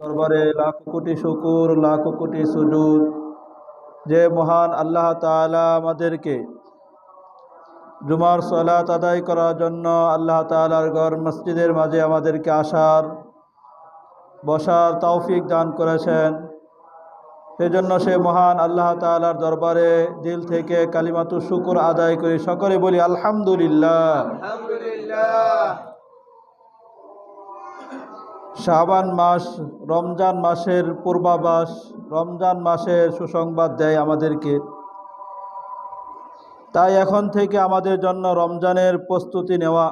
দরবারে লাখ কোটি শুকুর, লাখ কোটি সুজুদ। যে মহান আল্লাহ তাআলা আমাদেরকে জুমার সালাত আদায় করার জন্য আল্লাহ তাআলার ঘর মসজিদের মাঝে আমাদেরকে আসার বসার তৌফিক দান করেছেন, সেজন্য সে মহান আল্লাহ তাআলার দরবারে দিল থেকে কালিমাতু শুকুর আদায় করি। সকলে বলি আলহামদুলিল্লাহ। শাবান মাস রমজান মাসের পূর্বাভাস, রমজান মাসের সুসংবাদ দেয় আমাদেরকে। তাই এখন থেকে আমাদের জন্য রমজানের প্রস্তুতি নেওয়া,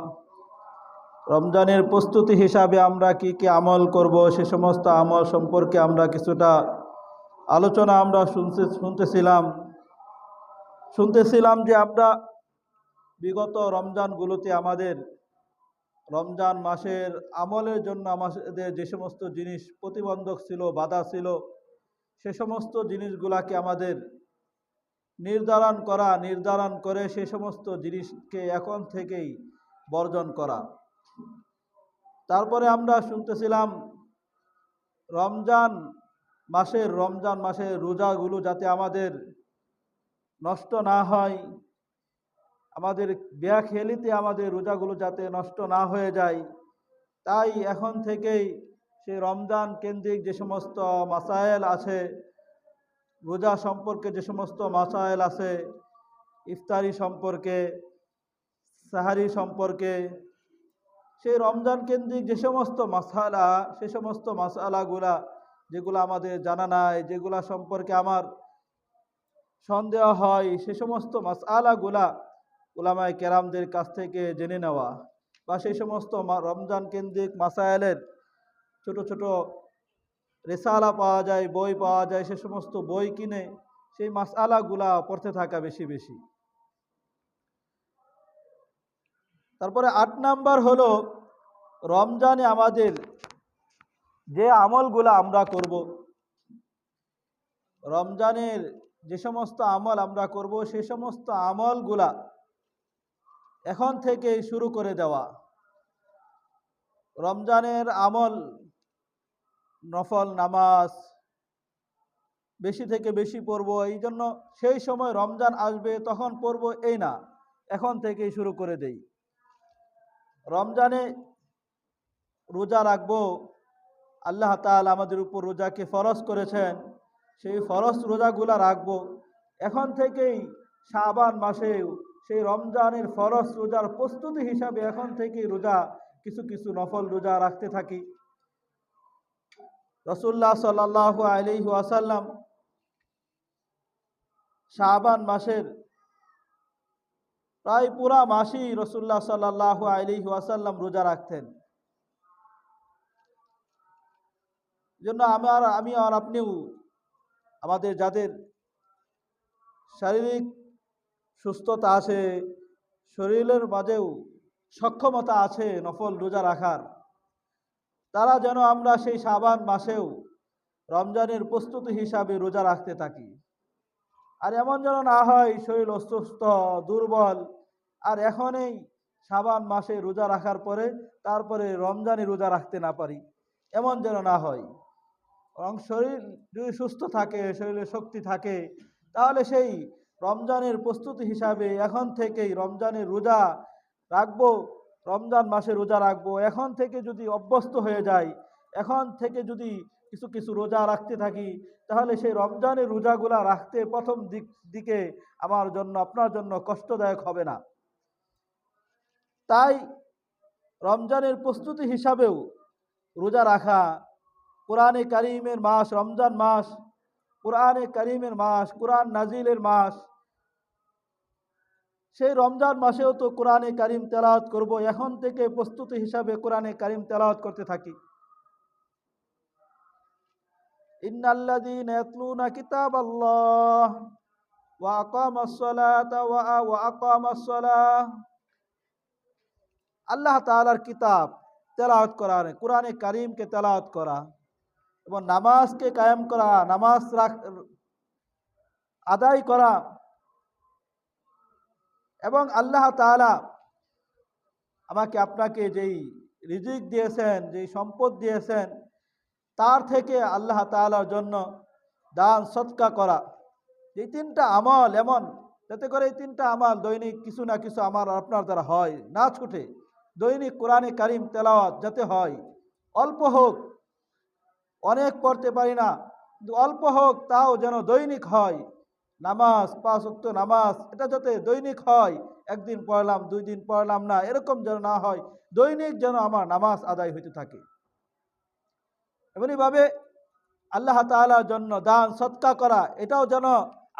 রমজানের প্রস্তুতি হিসাবে আমরা কি কি আমল করব, সে সমস্ত আমল সম্পর্কে আমরা কিছুটা আলোচনা আমরা শুনতেছিলাম যে আমরা বিগত রমজানগুলোতে আমাদের রমজান মাসের আমলের জন্য আমাদের যে সমস্ত জিনিস প্রতিবন্ধক ছিল, বাধা ছিল, সে সমস্ত জিনিসগুলাকে আমাদের নির্ধারণ করে সে সমস্ত জিনিসকে এখন থেকেই বর্জন করা। তারপরে আমরা শুনতেছিলাম রমজান মাসের রোজাগুলো যাতে আমাদের নষ্ট না হয়, আমাদের বেখেয়ালিতে আমাদের রোজাগুলো যাতে নষ্ট না হয়ে যায়, তাই এখন থেকেই সেই রমজান কেন্দ্রিক যে সমস্ত মাসায়েল আছে, রোজা সম্পর্কে যে সমস্ত মাসায়েল আছে, ইফতারি সম্পর্কে, সাহারি সম্পর্কে, সেই রমজান কেন্দ্রিক যে সমস্ত মাসালা, সে সমস্ত মাসালাগুলা যেগুলো আমাদের জানা নাই, যেগুলা সম্পর্কে আমার সন্দেহ হয়, সে সমস্ত মাসালাগুলা উলামায়ে কেরামদের কাছ থেকে জেনে নেওয়া, বা সেই সমস্ত রমজান কেন্দ্রিক মাসায়েলের ছোট ছোট রিসালা পাওয়া যায়, বই পাওয়া যায়, সে সমস্ত বই কিনে সেই মাসআলাগুলা পড়তে থাকা বেশি বেশি। তারপরে ৮ নাম্বার হলো রমজানে আমাদের যে আমলগুলা আমরা করব, রমজানের যে সমস্ত আমল আমরা করব, সে সমস্ত আমলগুলা এখন থেকে শুরু করে দেওয়া। রমজানের আমল, নফল নামাজ বেশি থেকে বেশি পড়ব, এই জন্য সেই সময় রমজান আসবে তখন পড়ব এই না, এখন থেকেই শুরু করে দেই। রমজানে রোজা রাখবো, আল্লাহ তাআলা আমাদের উপর রোজাকে ফরজ করেছেন, সেই ফরজ রোজাগুলা রাখবো এখন থেকেই। শাবান মাসে সেই রমজানের ফরজ রোজার প্রস্তুতি হিসাবে এখন থেকেই রোজা, কিছু কিছু নফল রোজা রাখতে থাকি। রাসূলুল্লাহ সাল্লাল্লাহু আলাইহি ওয়াসাল্লাম শাবান মাসের প্রায় পুরা মাসই রাসূলুল্লাহ সাল্লাল্লাহু আলাইহি ওয়াসাল্লাম রোজা রাখতেন। জন্য আমি আর আপনিও, আমাদের যাদের শারীরিক সুস্থতা আছে, শরীরের মাঝেও সক্ষমতা আছে নফল রোজা রাখার, তারা যেন আমরা সেই শাবান মাসেও রমজানের প্রস্তুতি হিসাবে রোজা রাখতে থাকি। আর এমন যেন না হয় শরীর অসুস্থ, দুর্বল, আর এখনই শাবান মাসে রোজা রাখার পরে তারপরে রমজানে রোজা রাখতে না পারি, এমন যেন না হয়। এবং শরীর যদি সুস্থ থাকে, শরীরে শক্তি থাকে, তাহলে সেই রমজানের প্রস্তুতি হিসাবে এখন থেকেই রমজানের রোজা রাখবো, রমজান মাসে রোজা রাখবো। এখন থেকে যদি অভ্যস্ত হয়ে যায়, এখন থেকে যদি কিছু কিছু রোজা রাখতে থাকি, তাহলে সেই রমজানের রোজাগুলা রাখতে প্রথম দিকে আমার জন্য, আপনার জন্য কষ্টদায়ক হবে না। তাই রমজানের প্রস্তুতি হিসাবেও রোজা রাখা, কোরআনে কারীমের মাস রমজান মাস, কোরআনে কারীমের মাস, কোরআন নাজিলের মাস, সেই রমজান মাসেও তো কোরআনে কারীম তেলাওয়াত করব, এখন থেকে প্রস্তুতি হিসাবে কোরআনে কারীম তেলাওয়াত করতে থাকি। ইন্নাল্লাযীনা ইয়াতলুনা কিতাবাল্লাহ ওয়া আকামাস সালাতা ওয়া আকামাস সালাহ, আল্লাহ তাআলার কিতাব তেলাওয়াত করা, কোরআনে কারীমকে তেলাওয়াত করা এবং নামাজকে কায়েম করা, নামাজ আদায় করা, এবং আল্লাহ তাআলা আমাকে আপনাকে যেই রিজিক দিয়েছেন, যেই সম্পদ দিয়েছেন, তার থেকে আল্লাহ তাআলার জন্য দান সদকা করা। এই তিনটা আমল এমন, যাতে করে এই তিনটা আমল দৈনিক কিছু না কিছু আমার আপনার দ্বারা হয়, না ছুটে। দৈনিক কোরআনে কারিম তেলাওয়াত যাতে হয়, অল্প হোক, অনেক পড়তে পারি না, কিন্তু অল্প হোক তাও যেন দৈনিক হয়। নামাজ, 5 ওয়াক্ত নামাজ, এটা যাতে দৈনিক হয়, একদিন পড়লাম 2 দিন পড়লাম না, এরকম যেন না হয়। দৈনিক যেন আমার নামাজ আদায় হইতে থাকে। এমনিভাবে আল্লাহ তাআলার জন্য দান সদকা করা, এটাও যেন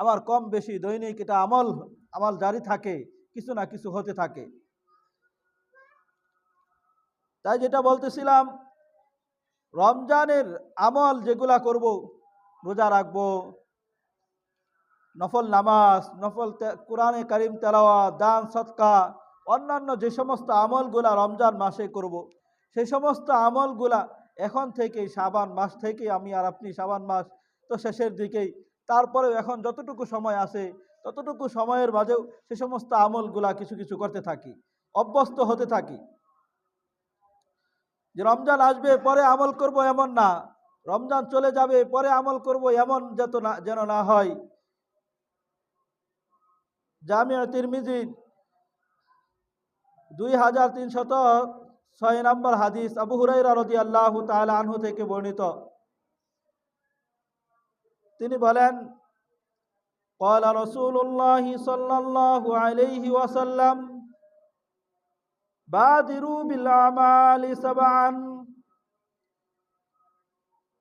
আমার কম বেশি দৈনিক এটা আমল জারি থাকে, কিছু না কিছু হতে থাকে। তাই যেটা বলতেছিলাম, রমজানের আমল যেগুলা করব, রোজা রাখবো, নফল নামাজ, নফল কোরআনে কারিম তেলাওয়াত, দান সদকা, অন্যান্য যে সমস্ত আমলগুলা রমজান মাসে করব, সেই সমস্ত আমলগুলা এখন থেকেই, শাবান মাস থেকে, আমি আর আপনি শাবান মাস তো শেষের দিকেই, তারপরেও এখন যতটুকু সময় আছে ততটুকু সময়ের মাঝেও সে সমস্ত আমলগুলা কিছু কিছু করতে থাকি, অভ্যস্ত হতে থাকি। যে রমজান আসবে পরে আমল করব এমন না, রমজান চলে যাবে পরে আমল করব এমন যেন না হয়। জামিয়া তিরমিজি 2306 নম্বর হাদিস, আবু হুরায়রা রাদিয়াল্লাহু তাআলা আনহু থেকে বর্ণিত। তিনি বলেন, ক্বালা রাসূলুল্লাহি সাল্লাল্লাহু আলাইহি ওয়াসাল্লাম, বাদিরু বিল আমালি সাবআন।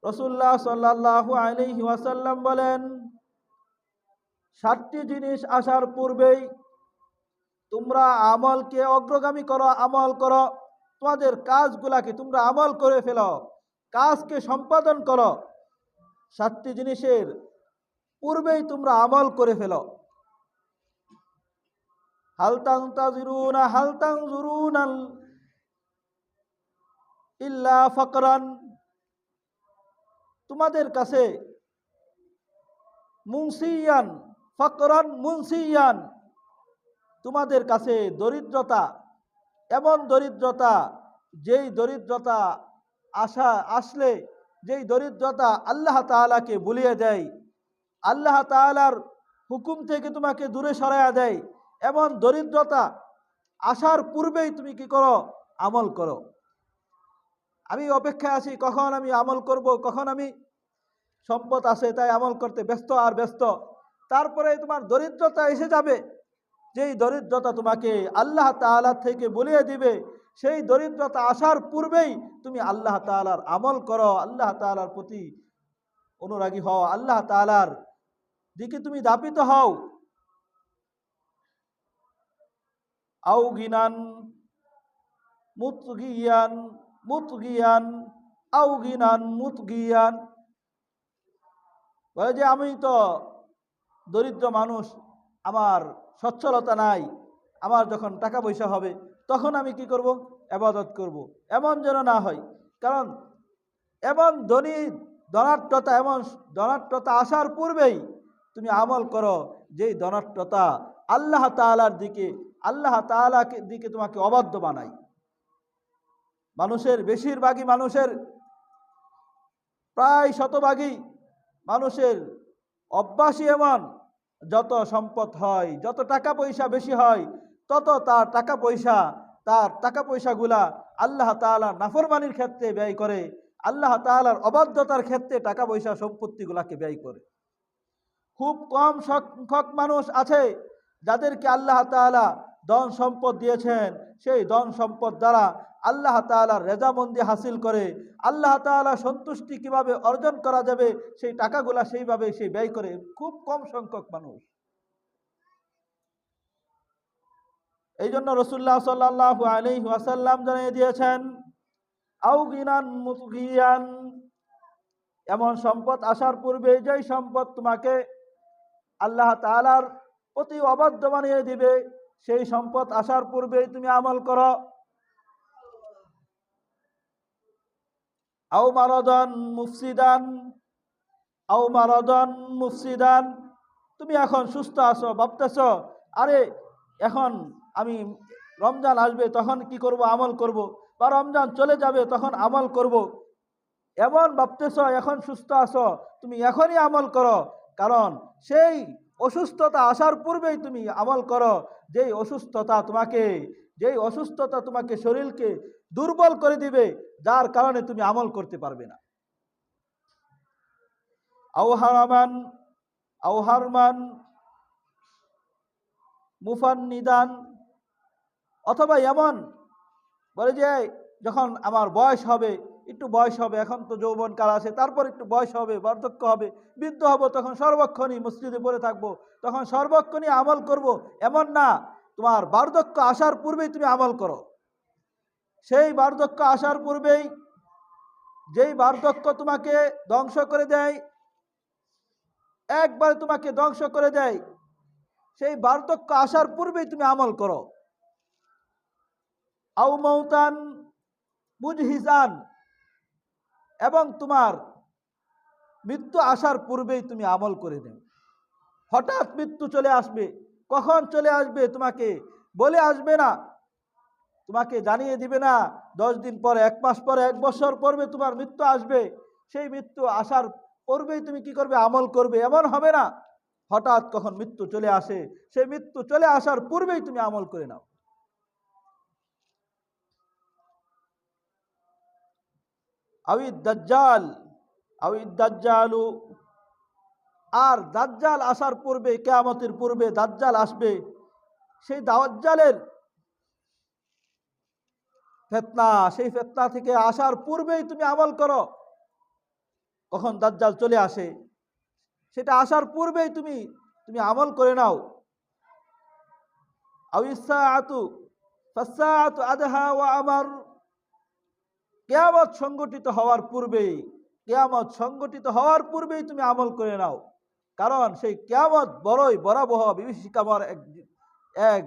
রাসূলুল্লাহ সাল্লাল্লাহু আলাইহি ওয়াসাল্লাম বলেন, 7টি জিনিস আসার পূর্বেই তোমরা আমলকে অগ্রগামী করো, আমল করো, তোমাদের কাজগুলাকে তোমরা আমল করে ফেলো, কাজকে সম্পাদন করো। 7টি জিনিসের পূর্বেই তোমরা আমল করে ফেলো। হাল তানজুরুনা ইল্লা ফাকরান, তোমাদের কাছে মুনসিয়ান, ফাকরান মুনসিয়ান, তোমাদের কাছে দরিদ্রতা, এমন দরিদ্রতা, যেই দরিদ্রতা আসলে যেই দরিদ্রতা আল্লাহ তাআলাকে ভুলিয়ে দেয়, আল্লাহ তাআলার হুকুম থেকে তোমাকে দূরে সরাইয়া দেয়, এমন দরিদ্রতা আসার পূর্বেই তুমি কি করো? আমল করো। আমি অপেক্ষায় আছি কখন আমি আমল করব, কখন আমি সম্পদ আছে তাই আমল করতে ব্যস্ত আর ব্যস্ত, তারপরে তোমার দরিদ্রতা এসে যাবে, যেই দরিদ্রতা তোমাকে আল্লাহ তাআলা থেকে বলিয়ে দিবে, সেই দরিদ্রতা আসার পূর্বেই তুমি আল্লাহ তাআলার আমল করো, আল্লাহ তাআলার প্রতি অনুরাগী হও, আল্লাহ তাআলার দিকে তুমি দাপিত হও। আও গিনান মুতগিয়ান মুতগিয়ান, আও গিনান মুতগিয়ান, বলে যে আমি তো দরিদ্র মানুষ, আমার সচ্ছলতা নাই, আমার যখন টাকা পয়সা হবে তখন আমি কি করব? ইবাদত করব। এমন যেন না হয়, কারণ এমন ধনাঢ্যতা আসার পূর্বেই তুমি আমল করো, যেই ধনাঢ্যতা আল্লাহ তাআলার দিকে, আল্লাহ তাআলার দিকে তোমাকে অবাধ্য বানায়। বেশিরভাগই মানুষের, প্রায় শতভাগই মানুষের অভ্যাসই এমন, যত সম্পদ হয়, যত টাকা পয়সা বেশি হয়, তত তার টাকা পয়সাগুলা আল্লাহ তাআলার নাফরমানির ক্ষেত্রে ব্যয় করে, আল্লাহ তাআলার অবাধ্যতার ক্ষেত্রে টাকা পয়সা সম্পত্তিগুলাকে ব্যয় করে। খুব কম সংখ্যক মানুষ আছে যাদেরকে আল্লাহ তাআলা ধন সম্পদ দিয়েছেন, সেই ধন সম্পদ দ্বারা আল্লাহ তাআলার রেজামন্দি হাসিল করে, আল্লাহ তাআলা সন্তুষ্টি কিভাবে অর্জন করা যাবে সেই টাকাগুলা সেইভাবে সে ব্যয় করে। খুব কম সংখ্যক মানুষ। এই জন্য রাসূলুল্লাহ সাল্লাল্লাহু আলাইহি ওয়াসাল্লাম জানিয়ে দিয়েছেন, আও গিনান মুতগিয়ান, এমন সম্পদ আসার পূর্বে যেই সম্পদ তোমাকে আল্লাহ তাআলার প্রতি অবাধ্য বানিয়ে দিবে, সেই সম্পদ আসার পূর্বেই তুমি আমল করো। আও মারাদান মুফসিদান, তুমি এখন সুস্থ আছো, ভাবতেছো আরে এখন আমি রমজান আসবে তখন কি করব? আমল করব, বা রমজান চলে যাবে তখন আমল করব, এমন ভাবতেছ এখন সুস্থ আছো, তুমি এখনই আমল করো, কারণ সেই অসুস্থতা আসার পূর্বেই তুমি আমল করো, যেই অসুস্থতা তোমাকে শরীরকে দুর্বল করে দিবে, যার কারণে তুমি আমল করতে পারবে না। আওহারামান আওহারমান মুফান্নিদান, অথবা এমন বলে যে যখন আমার বয়স হবে, একটু বয়স হবে, এখন তো যৌবনকাল আছে, তারপর একটু বয়স হবে, বার্ধক্য হবে, বৃদ্ধ হব, তখন সর্বক্ষণই মসজিদে পড়ে থাকবো, তখন সর্বক্ষণই আমল করব, এমন না। তোমার বার্ধক্য আসার পূর্বেই তুমি আমল করো। সেই বার্ধক্য আসার পূর্বেই, যেই বার্ধক্য তোমাকে ধ্বংস করে দেয়, একবার তোমাকে ধ্বংস করে দেয়, সেই বার্ধক্য আসার পূর্বেই তুমি আমল করো। আও মৌতান মুজহিজান, এবং তোমার মৃত্যু আসার পূর্বেই তুমি আমল করে দেবে। হঠাৎ মৃত্যু চলে আসবে, কখন চলে আসবে তোমাকে বলে আসবে না, তোমাকে জানিয়ে দিবে না 10 দিন পরে, 1 মাস পরে, 1 বছর পরে তোমার মৃত্যু আসবে। সেই মৃত্যু আসার পূর্বেই তুমি কি করবে? আমল করবে, এমন হবে না। হঠাৎ কখন মৃত্যু চলে আসে, সেই মৃত্যু চলে আসার পূর্বেই তুমি আমল করে নাও। দাজ্জালু, আর দাজ্জাল আসার পূর্বে, কিয়ামতের পূর্বে দাজ্জাল আসবে। সেই দাজ্জালের ফিতনা, সেই ফিতনা থেকে আসার পূর্বেই তুমি আমল করো। কখন দাজ্জাল চলে আসে, সেটা আসার পূর্বেই তুমি আমল করে নাও। আউইসাআতু ফাসাআতু আদহা ওয়া আমার, কিয়ামত সংগঠিত হওয়ার পূর্বেই তুমি আমল করে নাও, কারণ সেই কিয়ামত বড়ই ভয়াবহ বিভীষিকাময় এক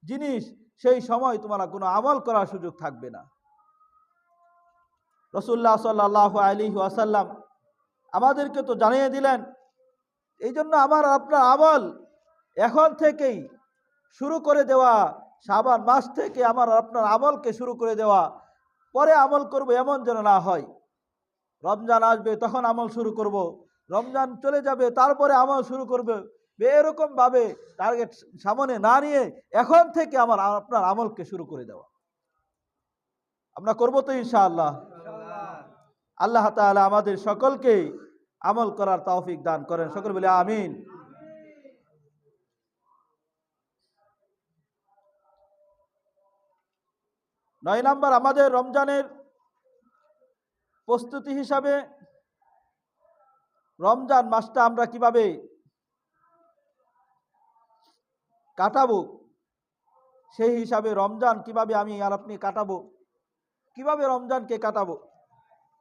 জিনিস। সেই সময় তোমার কোনো আমল করার সুযোগ থাকবে না। রাসূলুল্লাহ সাল্লাল্লাহু আলাইহি ওয়াসাল্লাম আমাদেরকে তো জানিয়ে দিলেন, এই জন্য আমার আপনার আমল এখন থেকেই শুরু করে দেওয়া, শাবান মাস থেকে আমার আপনার আমলকে শুরু করে দেওয়া। পরে আমল করব এমন যেন না হয়, রমজান আসবে তখন আমল শুরু করব, রমজান চলে যাবে তারপরে আমল শুরু করবে, এরকম ভাবে টার্গেট সামনে না নিয়ে এখন থেকে আমার আপনার আমলকে শুরু করে দেওয়া। আমরা করব তো ইনশাআল্লাহ। আল্লাহ তাআলা আমাদের সকলকে আমল করার তৌফিক দান করেন, সকল বলে আমিন। 9 নাম্বার, আমাদের রমজানের প্রস্তুতি হিসাবে রমজান মাসটা আমরা কিভাবে কাটাবো, সেই হিসাবে রমজান কিভাবে আমি আর আপনি কাটাবো, কিভাবে রমজানকে কাটাবো,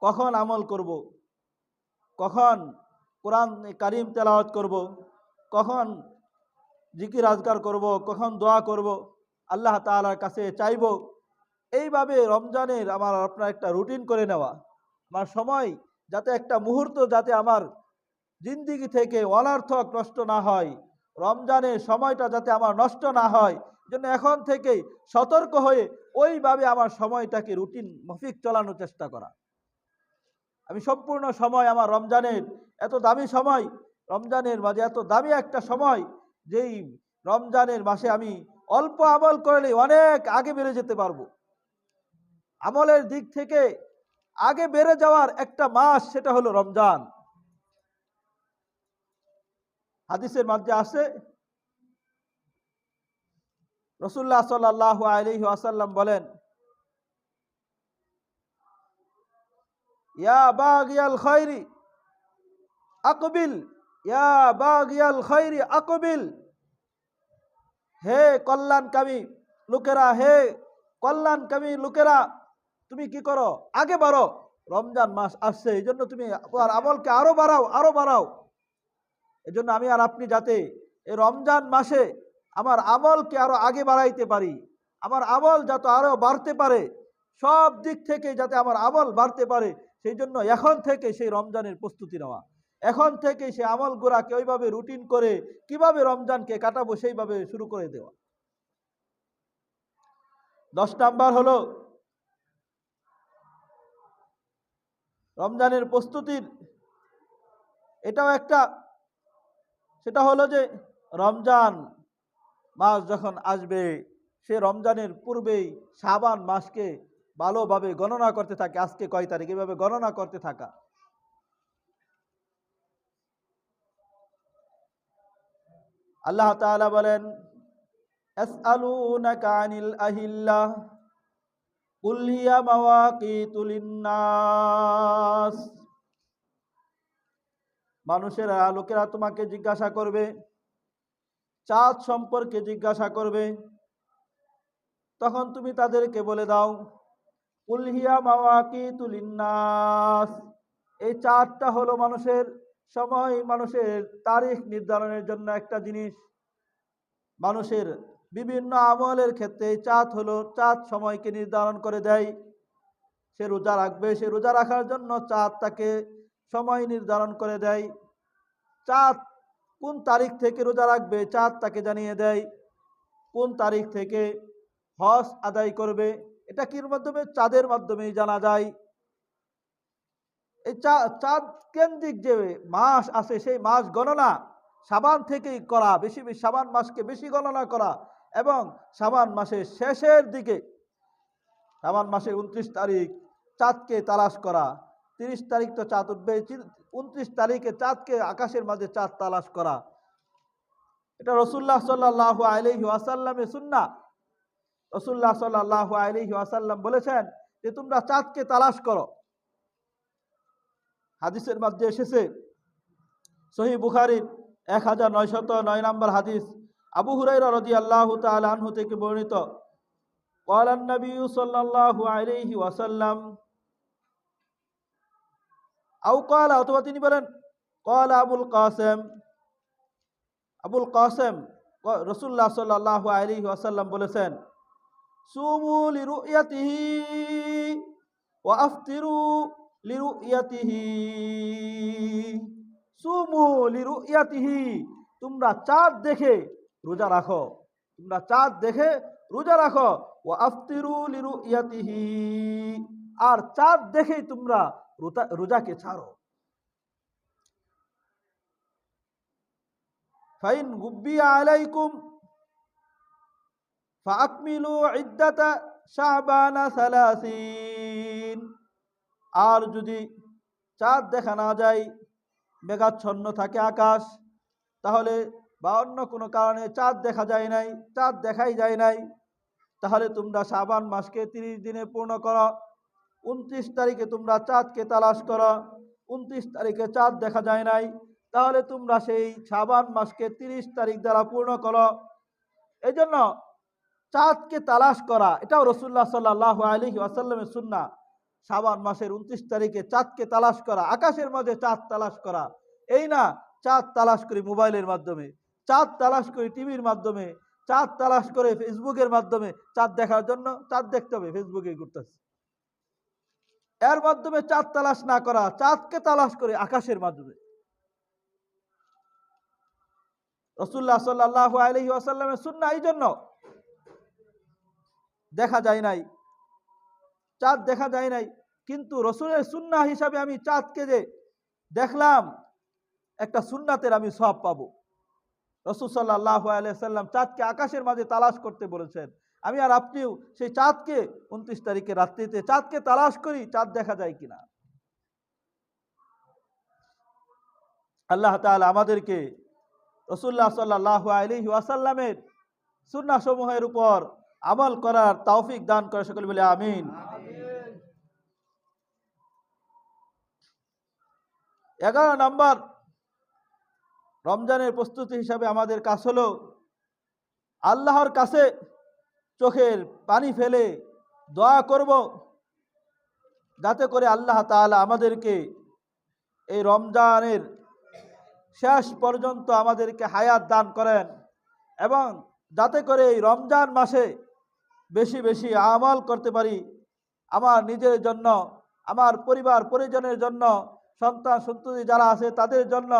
কখন আমল করব, কখন কোরআন কারীম তেলাওয়াত করব, কখন জিকির আজকার করব, কখন দোয়া করব, আল্লাহ তাআলার কাছে চাইব। এইভাবে রমজানের আমার আপনার একটা রুটিন করে নেওয়া, আমার সময় যাতে একটা মুহূর্ত যাতে আমার জিন্দিগি থেকে অনর্থক নষ্ট না হয়, রমজানের সময়টা যাতে আমার নষ্ট না হয়, জন্য এখন থেকেই সতর্ক হয়ে ওইভাবে আমার সময়টাকে রুটিন মাফিক চালানোর চেষ্টা করা। আমি সম্পূর্ণ সময় আমার রমজানের এত দামি সময়, রমজানের মাঝে এত দামি একটা সময়, যেই রমজানের মাসে আমি অল্প আমল করলে অনেক আগে বেড়ে যেতে পারবো। আমলের দিক থেকে আগে বেড়ে যাওয়ার একটা মাস, সেটা হলো রমজান। হাদিসের মধ্যে আছে, রাসূলুল্লাহ সাল্লাল্লাহু আলাইহি ওয়াসাল্লাম বলেন, ইয়া বাগিয়াল খায়রি আকবিল, ইয়া বাগিয়াল খায়রি আকবিল, হে কল্যাণকামী লোকেরা, হে কল্যাণকামী লোকেরা, তুমি কি করো? আগে বাড়ো। রমজান মাস আসছে, এই জন্য তুমি আমলকে আরো বাড়াও। এজন্য আমি আর আপনি যাতে এই রমজান মাসে আমার আমলকে আরো আগে বাড়াইতে পারি, আমার আমল যাতে আরো বাড়তে পারে, সব দিক থেকে যাতে আমার আমল বাড়তে পারে, সেই জন্য এখন থেকে সেই রমজানের প্রস্তুতি নেওয়া, এখন থেকে সেই আমলগুলোকে ওইভাবে রুটিন করে কিভাবে রমজানকে কাটাবো সেইভাবে শুরু করে দেওয়া। 10 নাম্বার হলো রমজানের প্রস্তুতির এটাও একটা, সেটা হলো যে রমজান মাস যখন আসবে সে রমজানের পূর্বেই শাবান মাসকে ভালোভাবে গণনা করতে থাকে, আজকে কয় তারিখ এভাবে গণনা করতে থাকা। আল্লাহ তাআলা বলেন, ইয়াসআলুনাকা আনিল আহিল্লাহ কুল হিয়া মাওয়াকিতু লিন্নাস। মানুষেরা, লোকেরা তোমাকে জিজ্ঞাসা করবে, চাঁদ সম্পর্কে জিজ্ঞাসা করবে, তখন তুমি তাদেরকে বলে দাও, কুল হিয়া মাওয়াকিতু লিন্নাস, এই চাঁদটা হলো মানুষের সময়, মানুষের তারিখ নির্ধারণের জন্য একটা জিনিস। মানুষের বিভিন্ন আমলের ক্ষেত্রে চাঁদ হলো, চাঁদ সময়কে নির্ধারণ করে দেয়। সে রোজা রাখবে, সে রোজা রাখার জন্য চাঁদ তাকে সময় নির্ধারণ করে দেয়। চাঁদ কোন তারিখ থেকে রোজা রাখবে চাঁদ তাকে জানিয়ে দেয়। কোন তারিখ থেকে হজ আদায় করবে এটা কির মাধ্যমে? চাঁদের মাধ্যমেই জানা যায়। এই চাঁদ কেন্দ্রিক যে মাস আছে সেই মাস গণনা শাবান থেকেই করা, বেশি বেশি শাবান মাসকে বেশি গণনা করা, এবং শাবান মাসের শেষের দিকে, শাবান মাসের 29 তারিখ চাঁদকে তালাশ করা। 30 তারিখ তো চাঁদ উঠবে, 29 তারিখে চাঁদকে, আকাশের মাঝে চাঁদ তালাশ করা, এটা রাসূলুল্লাহ সাল্লাল্লাহু আলাইহি ওয়াসাল্লামের সুন্নাহ। রাসূলুল্লাহ সাল্লাল্লাহু আলাইহি ওয়াসাল্লাম বলেছেন যে তোমরা চাঁদকে তালাশ করো। হাদিসের মধ্যে এসেছে, সহিহ বুখারীর 1909 নম্বর হাদিস, আবু হুরায়রা রাদিয়াল্লাহু তাআলা আনহু থেকে বর্ণিত, ক্বালা নবী সাল্লাল্লাহু আলাইহি ওয়াসাল্লাম, অথবা তিনি বলেন, ক্বালা আবুল কাসেম রাসূলুল্লাহ সাল্লাল্লাহু আলাইহি ওয়াসাল্লাম বলেছেন, সুমু লিরুয়াতিহি ওয়া আফতিরু লিরুয়াতিহি। সুমু লিরুয়াতিহি, তোমরা চাঁদ দেখে রোজা রাখো, তোমরা চাঁদ দেখে রোজা রাখো। ওয়া আফতিরু লিরুয়াতিহি, আর চাঁদ দেখেই তোমরা রোজাকে ছাড়ো। ফাইন গুব্বিয়া আলাইকুম ফাআকমিলু ইদ্দাতা শাবানা 30। আর যদি চাঁদ দেখা না যায়, মেঘাচ্ছন্ন থাকে আকাশ, তাহলে বা অন্য কোনো কারণে চাঁদ দেখা যায় নাই, চাঁদ দেখাই যায় নাই, তাহলে তোমরা শাবান মাসকে 30 দিনে পূর্ণ করো। 29 তারিখে তোমরা চাঁদকে তালাশ করো, 29 তারিখে চাঁদ দেখা যায় নাই, তাহলে তোমরা সেই শাবান মাসকে 30 তারিখ দ্বারা পূর্ণ করো। এই জন্য চাঁদকে তালাশ করা এটাও রাসূলুল্লাহ সাল্লাল্লাহু আলাইহি ওয়াসাল্লামের সুন্নাহ। শাবান মাসের 29 তারিখে চাঁদকে তালাশ করা, আকাশের মাঝে চাঁদ তালাশ করা। এই না চাঁদ তালাশ করি মোবাইলের মাধ্যমে, চাঁদ তালাশ করি টিভির মাধ্যমে, চাঁদ তালাশ করে ফেসবুকের মাধ্যমে। চাঁদ দেখার জন্য চাঁদ দেখতে হবে, ফেসবুকে ঘুরতেছে, এর মাধ্যমে চাঁদ তালাশ না করা, চাঁদকে তালাশ করে আকাশের মাধ্যমে। রাসূলুল্লাহ সাল্লাল্লাহু আলাইহি ওয়াসাল্লামের সুন্নাহ। এই জন্য দেখা যায় নাই, চাঁদ দেখা যায় নাই, কিন্তু রসুলের সুন্নাহ হিসাবে আমি চাঁদকে যে দেখলাম, একটা সুন্নাতের আমি সওয়াব পাবো। রাসূল সাল্লাল্লাহু আলাইহি ওয়াসাল্লাম চাঁদকে আকাশের মাঝে তালাশ করতে বলেছেন। আমি আর আপনিও সেই চাঁদকে 29 তারিখে রাত্রিতে চাঁদকে তালাশ করি, চাঁদ দেখা যায় কিনা। আল্লাহ তাআলা আমাদেরকে রাসূলুল্লাহ সাল্লাল্লাহু আলাইহি ওয়াসাল্লামের সুন্নাহ সমূহের উপর আমল করার তৌফিক দান করে, সকলে বলে আমিন। 11 নম্বর রমজানের প্রস্তুতি হিসাবে আমাদের কাজ হলো আল্লাহর কাছে চোখের পানি ফেলে দোয়া করব, যাতে করে আল্লাহ তাআলা আমাদেরকে এই রমজানের শেষ পর্যন্ত আমাদেরকে হায়াত দান করেন, এবং যাতে করে এই রমজান মাসে বেশি বেশি আমল করতে পারি, আমার নিজের জন্য, আমার পরিবার পরিজনের জন্য, সন্তান সন্ততি যারা আছে তাদের জন্য,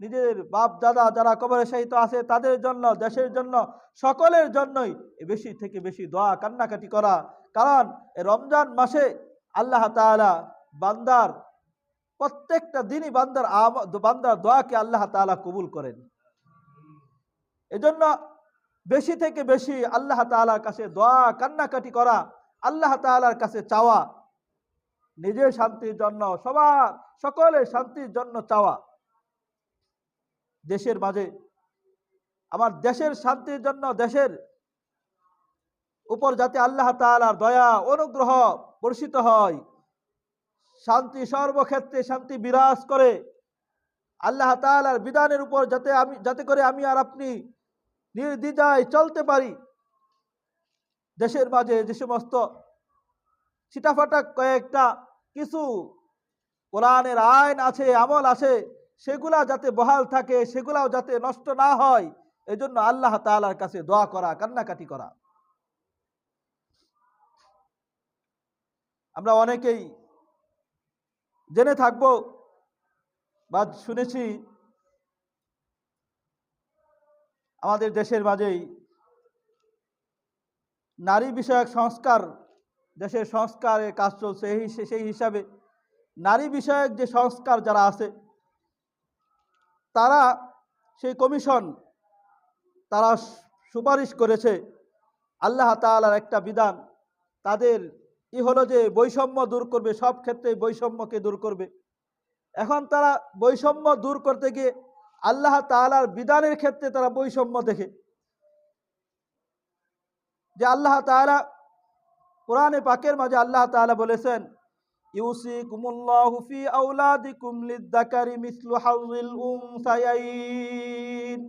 নিজের বাপ দাদা যারা কবরে শায়িত আছে তাদের জন্য, দেশের জন্য, সকলের জন্যই বেশি থেকে বেশি দোয়া কান্নাকাটি করা। কারণ এই রমজান মাসে আল্লাহ তাআলা বান্দার প্রত্যেকটা দিনই বান্দার দোয়াকে আল্লাহ তাআলা কবুল করেন। এজন্য বেশি থেকে বেশি আল্লাহ তাআলার কাছে দোয়া কান্নাকাটি করা, আল্লাহ তাআলার কাছে চাওয়া, নিজের শান্তির জন্য, সকলের শান্তির জন্য চাওয়া, দেশের মাঝে আমার দেশের শান্তির জন্য, দেশের উপর যাতে আল্লাহ তাআলার দয়া অনুগ্রহ বর্ষিত হয়, শান্তি সর্বক্ষেত্রে শান্তি বিরাজ করে, আল্লাহ তাআলার বিধানের উপর যাতে করে আমি আর আপনি নির্দ্বিধায় চলতে পারি। দেশের মাঝে যে সমস্ত ছিটাফাটা কয়েকটা কিছু কোরআনের আইন আছে, আমল আছে, সেগুলা যাতে বহাল থাকে, সেগুলাও যাতে নষ্ট না হয়, এজন্য আল্লাহ তাআলার কাছে দোয়া করা, কান্নাকাটি করা। আমরা অনেকেই জেনে থাকব বা শুনেছি, আমাদের দেশের মাঝেই নারী বিষয়ক সংস্কার, দেশের সংস্কারের কাজ চলছে। সেই হিসাবে নারী বিষয়ক যে সংস্কার যারা আছে, তারা সেই কমিশন তারা সুপারিশ করেছে আল্লাহ তাআলার একটা বিধান, তাদের হলো যে বৈষম্য দূর করবে, সব ক্ষেত্রে বৈষম্যকে দূর করবে। এখন তারা বৈষম্য দূর করতে গিয়ে আল্লাহ তাআলার বিধানের ক্ষেত্রে তারা বৈষম্য দেখে, যে আল্লাহ তাআলা কোরআনে পাকের মাঝে আল্লাহ তাআলা বলেছেন, ইউসিকুমুল্লাহু ফি আওলাদিকুম লিয-যাকারি মিসলু হাযিল উনসায়াইন।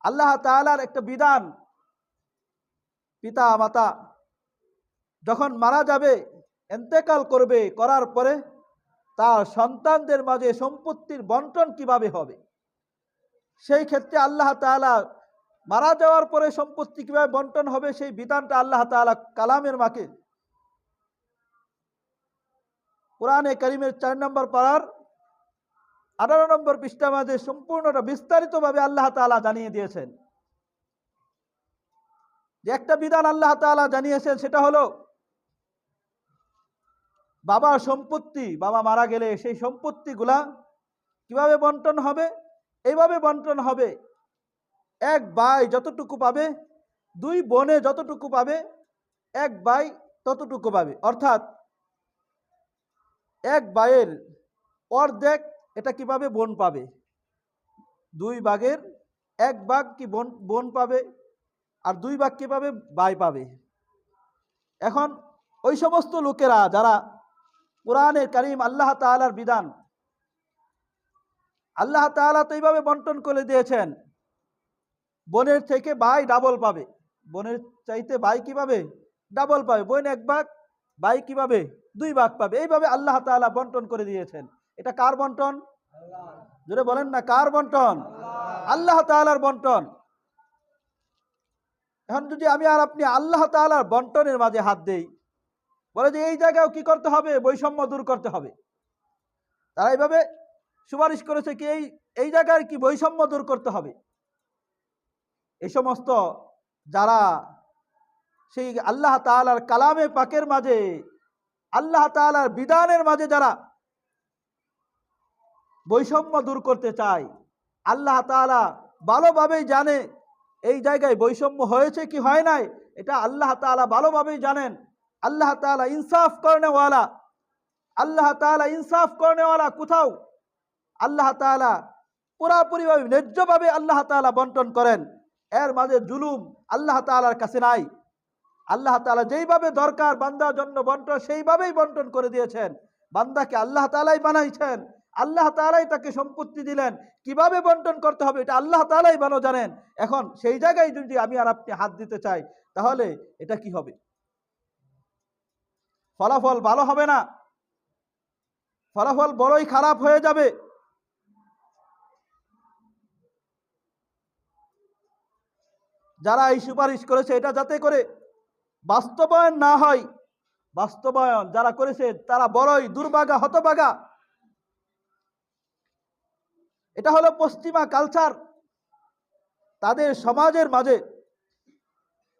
আল্লাহ তাআলার একটা বিধান, পিতা মাতা যখন মারা যাবে, ইন্তেকাল করবে, করার পরে তার সন্তানদের মাঝে সম্পত্তির বন্টন কিভাবে হবে, সেই ক্ষেত্রে আল্লাহ তাআলা মারা যাওয়ার পরে সম্পত্তি কিভাবে বন্টন হবে, সেই বিধানটা আল্লাহ তাআলা কালামের মাকে কোরআনে কারীমের 4 নম্বর পারার 18 নম্বর পৃষ্ঠার মাঝে সম্পূর্ণটা বিস্তারিতভাবে আল্লাহ তাআলা জানিয়ে দিয়েছেন। যে একটা বিধান আল্লাহ তাআলা জানিয়েছেন, সেটা হলো বাবার সম্পত্তি, বাবা মারা গেলে সেই সম্পত্তিগুলা কিভাবে বন্টন হবে। এইভাবে বন্টন হবে, এক ভাই যতটুকু পাবে, দুই বোনে যতটুকু পাবে, এক ভাই ততটুকু পাবে। অর্থাৎ এক ভাইয়ের অর্ধেক, এটা কিভাবে বোন পাবে, দুই ভাগের এক ভাগ কি বোন পাবে, আর দুই ভাগ কিভাবে ভাই পাবে। এখন ওই সমস্ত লোকেরা যারা কোরআনের কারীম আল্লাহ তাআলার বিধান, আল্লাহ তাআলা তো এইভাবে বন্টন করে দিয়েছেন, বোনের থেকে ভাই ডাবল পাবে, বোনের চাইতে ভাই কিভাবে ডাবল পাবে, বোন এক ভাগ, ভাই কিভাবে দুই ভাগ পাবে। এইভাবে আল্লাহ তাআলা বন্টন করে দিয়েছেন। এটা কার বন্টন? জোরে বলেন না, কার বন্টন? আল্লাহ তাআলার বন্টন। এখন যদি আমি আর আপনি আল্লাহ তাআলার বন্টনের মাঝে হাত দেই, বলে যে এই জায়গায় কি করতে হবে, বৈষম্য দূর করতে হবে, তারা এইভাবে সুপারিশ করেছে কি এই জায়গায় কি বৈষম্য দূর করতে হবে। এই সমস্ত যারা সেই আল্লাহ তাআলার কালামে পাকের মাঝে, আল্লাহ তাআলার বিধানের মাঝে যারা বৈষম্য দূর করতে চায়, আল্লাহ তাআলা ভালোভাবেই জানে এই জায়গায় বৈষম্য হয়েছে কি হয় নাই, এটা আল্লাহ তাআলা ভালোভাবেই জানেন। আল্লাহ তাআলা ইনসাফ করেনেওয়ালা, আল্লাহ তাআলা ইনসাফ করেনেওয়ালা। কোথাও আল্লাহ তাআলা পুরাপুরিভাবে ন্যায্যভাবে আল্লাহ তাআলা বন্টন করেন, এর মাঝে জুলুম আল্লাহ তাআলার কাছে নাই। আল্লাহ তাআলা যেইভাবে দরকার বান্দার জন্য বন্টন, সেইভাবেই বন্টন করে দিয়েছেন। বান্দাকে আল্লাহ তাআলাই বানাইছেন, আল্লাহ তাআলাই তাকে সম্পত্তি দিলেন, কিভাবে বন্টন করতে হবে এটা আল্লাহ তাআলাই ভালো জানেন। এখন সেই জায়গায় যদি আমি আর আপনি হাত দিতে চাই, তাহলে এটা কি হবে? ফলাফল ভালো হবে না, ফলাফল বড়ই খারাপ হয়ে যাবে। যারা এই সুপারিশ করেছে, এটা যাতে করে বাস্তবায়ন না হয়, বাস্তবায়ন যারা করেছে তারা বড়ই দুর্ভাগা, হতভাগা। এটা হলো পশ্চিমা কালচার, তাদের সমাজের মাঝে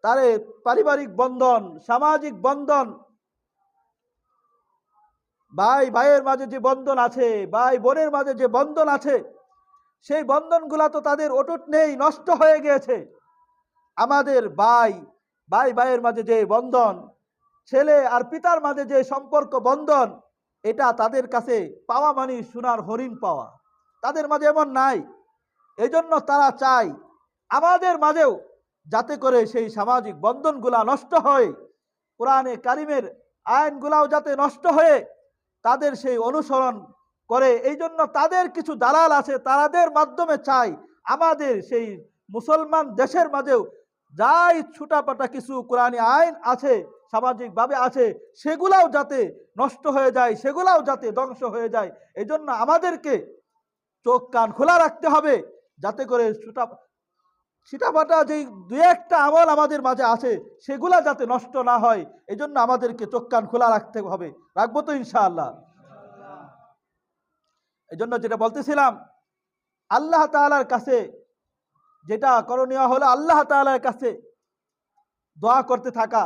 তাদের পারিবারিক বন্ধন, সামাজিক বন্ধন ভাই ভাইয়ের মাঝে যে বন্ধন আছে, ভাই বোনের মাঝে যে বন্ধন আছে, সেই বন্ধনগুলা তো তাদের অটুট নেই, নষ্ট হয়ে গিয়েছে। আমাদের ভাই ভাইয়ের মাঝে যে বন্ধন, ছেলে আর পিতার মাঝে যে সম্পর্ক বন্ধন, এটা তাদের কাছে পাওয়া মানে সোনার হরিণ পাওয়া। তাদের মাঝে এমন নাই। এই জন্য তারা চায় আমাদের মাঝেও যাতে করে সেই সামাজিক বন্ধনগুলা নষ্ট হয়, কোরআনে কারিমের আইনগুলাও যাতে নষ্ট হয়ে তাদের সেই অনুসরণ করে। এই জন্য তাদের কিছু দালাল আছে, তাদের মাধ্যমে চাই আমাদের সেই মুসলমান দেশের মাঝেও যাই ছুটাপাটা কিছু কোরআনী আইন আছে, সামাজিকভাবে আছে, সেগুলাও যাতে নষ্ট হয়ে যায়, সেগুলাও যাতে ধ্বংস হয়ে যায়। এই জন্য আমাদেরকে চোখ কান খোলা রাখতে হবে, যাতে করে ছিটাফাটা যেই দুই একটা আমল আমাদের মাঝে আছে সেগুলা যাতে নষ্ট না হয়। এই জন্য আমাদেরকে চোখ কান খোলা রাখতে হবে। রাখবো তো ইনশাআল্লাহ। এই জন্য যেটা বলতেছিলাম, আল্লাহ তাআলার কাছে যেটা করণীয় হলো আল্লাহ তাআলার কাছে দোয়া করতে থাকা,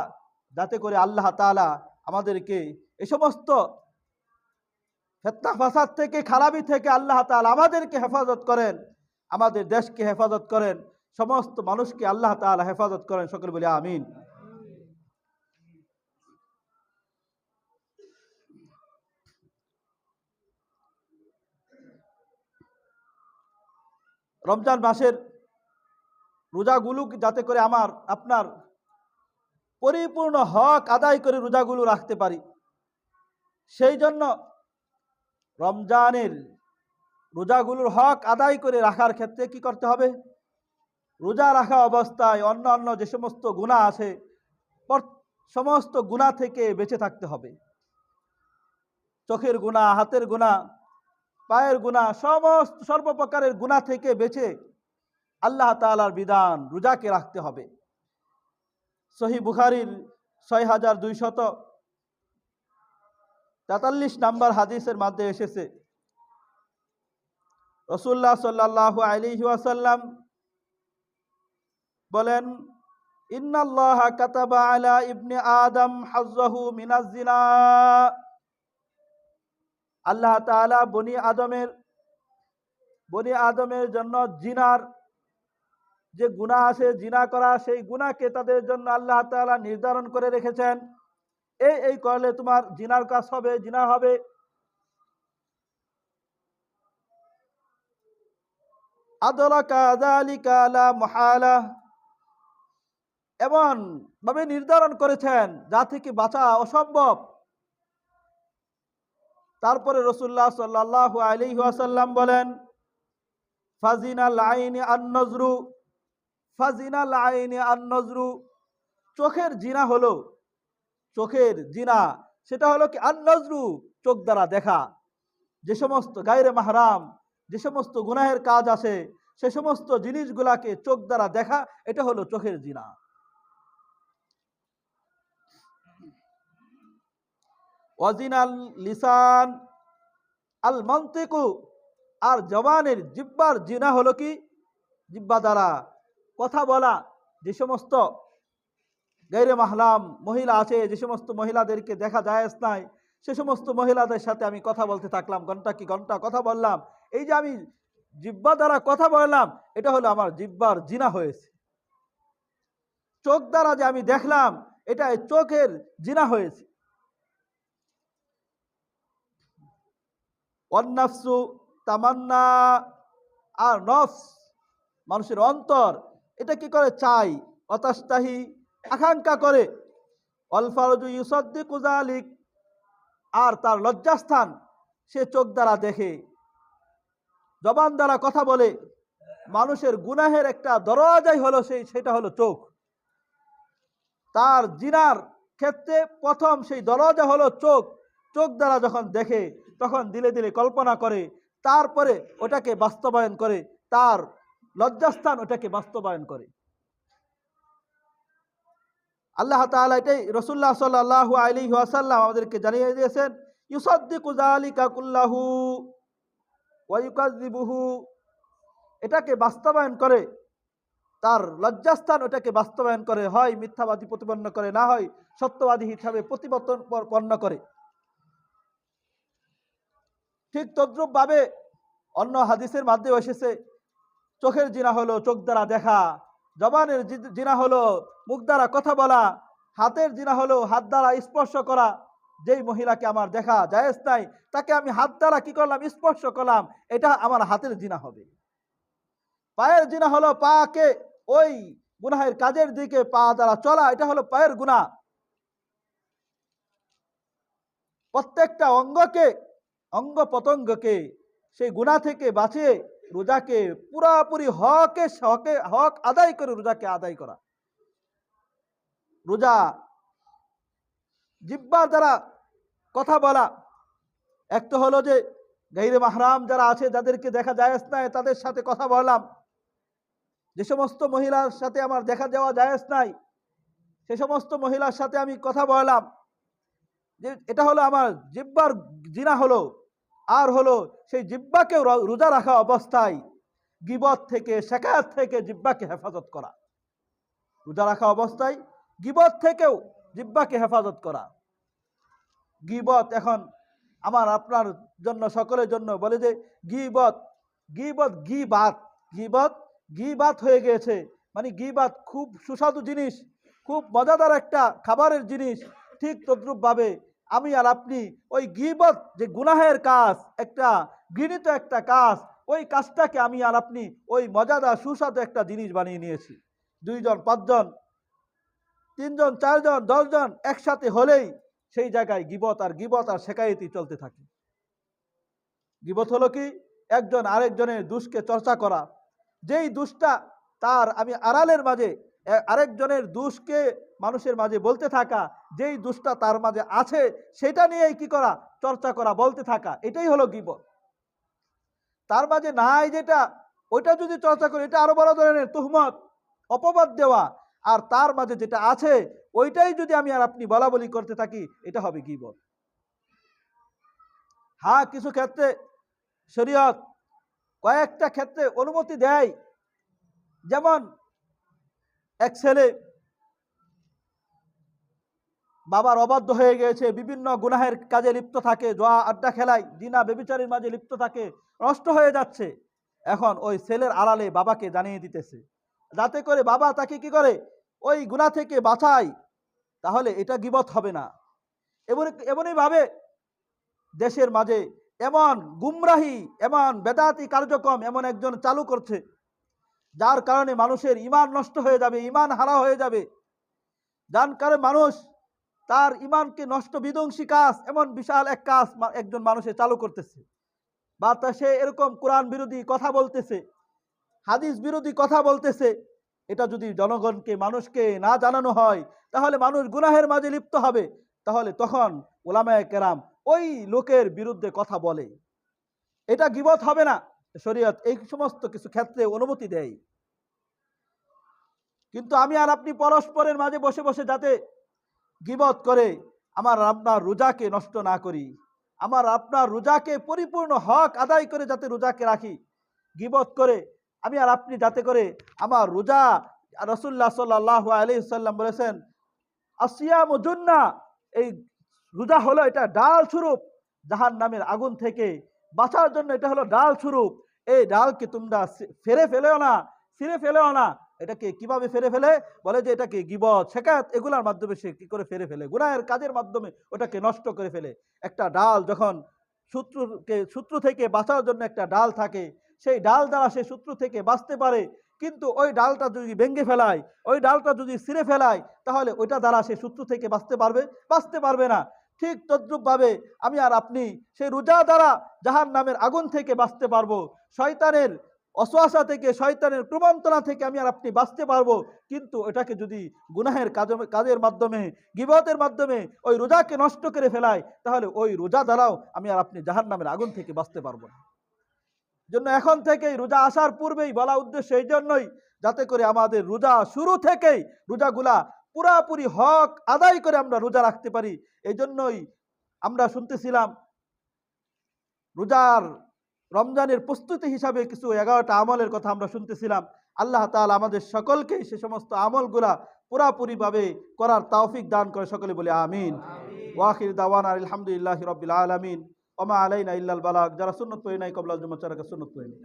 যাতে করে আল্লাহ তাআলা আমাদেরকে এই সমস্ত ফিতনা ফাসাদ থেকে, খারাপি থেকে আল্লাহ তাআলা আমাদেরকে হেফাজত করেন, আমাদের দেশকে হেফাজত করেন, সমস্ত মানুষকে আল্লাহ তাআলা হেফাজত করেন। সকলে বলি আমিন। রমজান মাসের রোজাগুলো যাতে করে আমার আপনার পরিপূর্ণ হক আদায় করে রোজাগুলো রাখতে পারি, সেই জন্য রমজানের রোজাগুলোর হক আদায় করে রাখার ক্ষেত্রে কি করতে হবে? রোজা রাখা অবস্থায় অন্য যে সমস্ত গুনাহ আছে, সমস্ত গুনাহ থেকে বেঁচে থাকতে হবে। চোখের গুনাহ, হাতের গুনাহ, পায়ের গুনাহ, সমস্ত সর্বপ্রকারের গুনাহ থেকে বেঁচে আল্লাহ তাআলার বিধান রোজাকে রাখতে হবে। সহিহ বুখারীর 6243 নম্বর হাদিসের মধ্যে এসেছে, রাসূলুল্লাহ সাল্লাল্লাহু আলাইহি ওয়াসাল্লাম বলেন, ইন্নাল্লাহা কাতাবা আলা ইবনে আদম হাজ্জাহু মিনাজ জিনা। আল্লাহ তাআলা বনি আদমের জন্য জিনার যে গুনাহ আছে, জিনা করা, সেই গুনাহকে তাদের জন্য আল্লাহ তাআলা নির্ধারণ করে রেখেছেন। এই করলে তোমার জিনার কাজ হবে, জিনা হবে। আদরাকা যালিকা লা মুহালা, এমন ভাবে নির্ধারণ করেছেন যা থেকে বাঁচা অসম্ভব। তারপরে রাসূলুল্লাহ সাল্লাল্লাহু আলাইহি ওয়াসাল্লাম বলেন, ফাজিনাল আইনি আন-নজরু, ফাজিনাল আইনি আন-নজরু, চোখের জিনা হলো, চোখের জিনা সেটা হলো কি? আন-নজরু, চোখ দ্বারা দেখা। যে সমস্ত গায়রে মাহরাম, যে সমস্ত গুনাহের কাজ আছে, সে সমস্ত জিনিসগুলাকে চোখ দ্বারা দেখা, এটা হলো চোখের জিনা। ওয়াজিনাল লিসান আল মানতিকু, আর জবানের জিহ্বার জিনা হলো কি? জিহ্বা দ্বারা কথা বলা। যে সমস্ত গায়রে মাহরাম মহিলা আছে, যে সমস্ত মহিলাদেরকে দেখা জায়েজ নাই, সে সমস্ত মহিলাদের সাথে আমি কথা বলতে থাকলাম, ঘন্টা কি ঘন্টা কথা বললাম, এই যে আমি জিহ্বা দ্বারা কথা বললাম, এটা হলো আমার জিহ্বার জিনা হয়েছে। চোখ দ্বারা যে আমি দেখলাম, এটা চোখের জিনা হয়েছে। ওয়ান্নাফসু তামান্না, আর নফস, মানুষের অন্তর, এটা কি করে? চাই, অতাস্তাহি, আকাঙ্ক্ষা করে। ওয়াল ফারজু ইউসাদ্দিকু যালিক, আর তার লজ্জাস্থান সে চোখ দ্বারা দেখে, জবান দ্বারা কথা বলে। মানুষের গুনাহের একটা দরওয়াজাই হলো সেটা হলো চোখ। তার জিনার ক্ষেত্রে প্রথম সেই দরওয়াজা হলো চোখ। চোখ দ্বারা যখন দেখে, তখন দিলে দিলে কল্পনা করে, তারপরে ওটাকে বাস্তবায়ন করে, তার লজ্জাস্থান ওটাকে বাস্তবায়ন করে। আল্লাহ তাআলা এটাই রাসূলুল্লাহ সাল্লাল্লাহু আলাইহি ওয়াসাল্লাম আমাদেরকে জানিয়ে দিয়েছেন, ইউসাদ্দিকু যালিকা কুল্লাহু ওয়া ইউকাযযিবুহু, এটাকে বাস্তবায়ন করে, তার লজ্জাস্থান ওটাকে বাস্তবায়ন করে, হয় মিথ্যাবাদী প্রতিপন্ন করে, না হয় সত্যবাদী হিসাবে প্রতিপন্ন করে। ঠিক তদ্রূপভাবে অন্য হাদিসের মাধ্যমে এসেছে, চোখের জিনা হলো চোখ দ্বারা দেখা, জবানের জিনা হলো মুখ দ্বারা কথা বলা, হাতের জিনা হলো হাত দ্বারা স্পর্শ করা। যেই মহিলাকে আমার দেখা জায়েজ নাই, তাকে আমি হাত দ্বারা কি করলাম, স্পর্শ করলাম, এটা আমার হাতের জিনা হবে। পায়ের জিনা হলো পাকে ওই গুনাহের কাজের দিকে পা দ্বারা চলা, এটা হলো পায়ের গুনাহ। প্রত্যেকটা অঙ্গ প্রত্যঙ্গকে সেই গুনাহ থেকে বাঁচিয়ে রোজাকে পুরাপুরি হক আদায় করে রোজাকে আদায় করা। রোজা জিহ্বার দ্বারা কথা বলা, এক তো হলো যে গায়রে মাহরাম যারা আছে, যাদেরকে দেখা জায়েজ নাই, তাদের সাথে কথা বললাম। যে সমস্ত মহিলার সাথে আমার দেখা যাওয়া জায়েজ নাই, সে সমস্ত মহিলার সাথে আমি কথা বললাম, যে এটা হলো আমার জিহ্বার জিনা হলো। আর হলো সেই জিহ্বাকে রোজা রাখা অবস্থায় গীবত থেকে, শিকায়ত থেকে জিহ্বাকে হেফাজত করা। রোজা রাখা অবস্থায় গীবত থেকেও জিহ্বাকে হেফাজত করা। গীবত এখন আমার আপনার জন্য, সকলের জন্য বলে যে গীবাত হয়ে গিয়েছে। মানে গীবাত খুব সুস্বাদু জিনিস, খুব মজাদার একটা খাবারের জিনিস। ঠিক তদ্রূপভাবে আমি আর আপনি ওই গীবত যে গুনাহের কাজ, একটা ঘৃণিত একটা কাজ, ওই কাজটাকে আমি আর আপনি ওই মজাদার সুস্বাদু একটা জিনিস বানিয়ে নিয়েছি। 2 জন 5 জন 3 জন 4 জন 10 জন একসাথে হলেই সেই জায়গায় গীবত আর শেকায়েতি চলতে থাকে। গীবত হলো কি, একজন আরেকজনের দোষকে চর্চা করা। যেই দোষটা তার আমি আড়ালের মাঝে আরেকজনের দোষকে মানুষের মাঝে বলতে থাকা, যেই দোষটা তার মাঝে আছে সেটা নিয়েই কি করা, চর্চা করা, বলতে থাকা, এটাই হলো গীবত। তার মাঝে নাই যেটা, ওইটা যদি চর্চা করি, এটা আরো বড় ধরনের তুহমত, অপবাদ দেওয়া। আর তার মাঝে যেটা আছে ওইটাই যদি আমি আর আপনি বলা বলি করতে থাকি, এটা হবে গীবত। হ্যাঁ, কিছু ক্ষেত্রে শরীয়ত কয়েকটা ক্ষেত্রে অনুমতি দেয়। যেমন এক ছেলে বাবার অবাধ্য হয়ে গিয়েছে, বিভিন্ন গুনাহের কাজে লিপ্ত থাকে, জুয়া আড্ডা খেলায়, জিনা ব্যভিচারীর মাঝে লিপ্ত থাকে, নষ্ট হয়ে যাচ্ছে। এখন ওই ছেলের আড়ালে বাবাকে জানিয়ে দিতেছে, যাতে করে বাবা তাকে কি করে, ওই গুনাহ থেকে বাঁচায়। তাহলে এটা গীবত হবে না। এমনই ভাবে দেশের মাঝে এমন গুমরাহি, এমন বেদাতি কার্যক্রম এমন একজন চালু করছে, যার কারণে মানুষের ঈমান নষ্ট হয়ে যাবে, ঈমান হারা হয়ে যাবে। যার কারণে মানুষ তার ঈমানকে নষ্ট বিধ্বংসী কাজ, এমন বিশাল এক কাজ একজন মানুষের চালু করতেছে। বা সে এরকম কোরআন বিরোধী কথা বলতেছে, হাদিস বিরোধী কথা বলতেছে। এটা যদি জনগণকে, মানুষকে না জানানো হয়, তাহলে মানুষ গুনাহের মাঝে লিপ্ত হবে। তাহলে তখন উলামায়ে কেরাম ওই লোকের বিরুদ্ধে কথা বলে, এটা গীবত হবে না। শরীয়ত এই সমস্ত কিছু ক্ষেত্রে অনুমতি দেয়। কিন্তু আমি আর আপনি পরস্পরের মাঝে বসে বসে যাতে গীবত করে আমার আপনার রোজাকে নষ্ট না করি, আমার আপনার রোজাকে পরিপূর্ণ হক আদায় করে যাতে রোজাকে রাখি। গীবত করে আমি আর আপনি যাতে করে আমার রোজা, রাসূলুল্লাহ সাল্লাল্লাহু আলাইহি সাল্লাম বলেছেন, আসিয়ামু জুন্নাহ, এই রোজা হলো এটা ডাল স্বরূপ, জাহান্নামের আগুন থেকে বাঁচার জন্য এটা হলো ডাল স্বরূপ। এই ডালকে তোমরা ছিঁড়ে ফেলেও না। এটাকে কিভাবে ফেরে ফেলে, বলে যে এটাকে গীবত, শিকায়ত, এগুলার মাধ্যমে সে কি করে ফেরে ফেলে, গুনাহের কাজের মাধ্যমে ওটাকে নষ্ট করে ফেলে। একটা ডাল যখন শত্রু থেকে বাঁচার জন্য একটা ডাল থাকে, সেই ডাল দ্বারা সে শত্রু থেকে বাঁচতে পারে। কিন্তু ওই ডালটা যদি ভেঙে ফেলায়, ওই ডালটা যদি ছিঁড়ে ফেলায়, তাহলে ওইটা দ্বারা সে শত্রু থেকে বাঁচতে পারবে না। ঠিক তদ্রূপভাবে আমি আর আপনি সেই রোজা দ্বারা জাহান্নামের আগুন থেকে বাঁচতে পারবো, শয়তানের অসওয়াসা থেকে, শয়তানের কুমন্ত্রণা থেকে আমি আর আপনি বাঁচতে পারবো। কিন্তু এটাকে যদি গুনাহের কাজের মাধ্যমে, গীবতের মাধ্যমে ওই রোজাকে নষ্ট করে ফেলায়, তাহলে ওই রোজা দ্বারাও আমি আর আপনি জাহান্নামের আগুন থেকে বাঁচতে পারবো না। জন্য এখন থেকেই, রোজা আসার পূর্বেই বলা উদ্দেশ্য এই জন্যই, যাতে করে আমাদের রোজা শুরু থেকেই রোজাগুলা পুরাপুরি হক আদায় করে আমরা রোজা রাখতে পারি। এই জন্যই আমরা শুনতেছিলাম রোজার রমজানের প্রস্তুতি হিসাবে কিছু 11টা আমলের কথা আমরা শুনতেছিলাম। আল্লাহ তাআলা আমাদের সকলকে সে সমস্ত আমলগুলা পুরাপুরিভাবে করার তৌফিক দান করে, সকলে বলে আমিন। ওয়া আখির দাওয়ানা আলহামদুলিল্লাহি রাব্বিল আলামিন। ওমা আলাইনা ইল্লাল বালাগ, যারা সুন্নত পড়ে নাই কবলাল জুমা চারাকে সুন্নত পড়ে নেই।